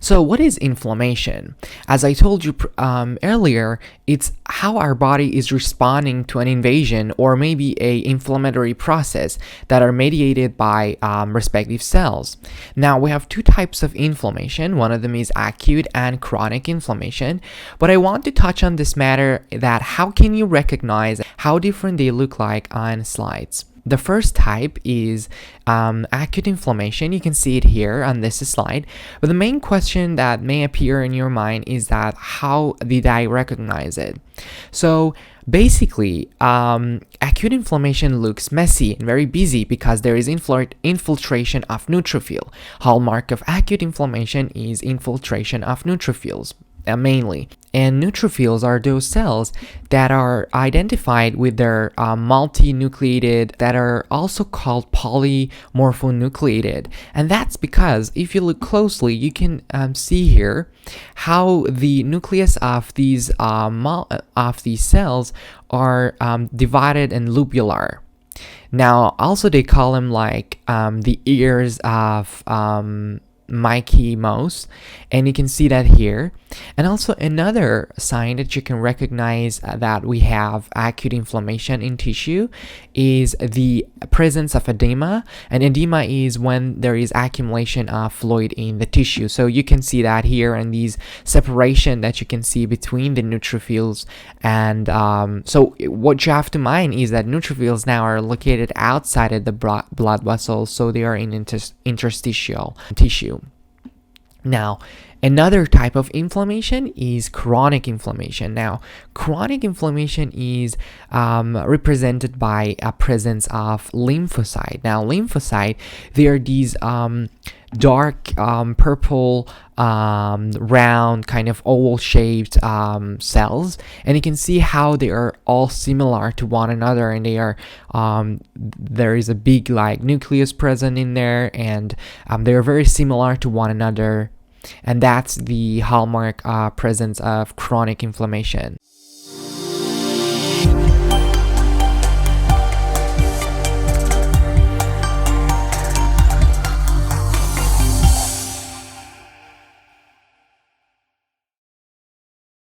So what is inflammation? As I told you earlier, it's how our body is responding to an invasion or maybe a inflammatory process that are mediated by respective cells. Now we have two types of inflammation. One of them is acute and chronic inflammation. But I want to touch on this matter that how can you recognize how different they look like on slides. The first type is acute inflammation. You can see it here on this slide. But the main question that may appear in your mind is that how did I recognize it? So basically, acute inflammation looks messy and very busy because there is infiltration of neutrophil. Hallmark of acute inflammation is infiltration of neutrophils. Mainly. And neutrophils are those cells that are identified with their multinucleated, that are also called polymorphonucleated. And that's because if you look closely, you can see here how the nucleus of these cells are divided and lobular. Now, also they call them like the ears of Mickey Mouse, and you can see that here. And also another sign that you can recognize that we have acute inflammation in tissue is the presence of edema. And edema is when there is accumulation of fluid in the tissue. So you can see that here, and these separation that you can see between the neutrophils. And so what you have to mind is that neutrophils now are located outside of the blood vessels, so they are in interstitial tissue. Now, another type of inflammation is chronic inflammation. Now, chronic inflammation is represented by a presence of lymphocyte. Now, lymphocyte, they are these dark purple round kind of oval shaped cells, and you can see how they are all similar to one another, and they are there is a big like nucleus present in there, and they are very similar to one another. And that's the hallmark presence of chronic inflammation.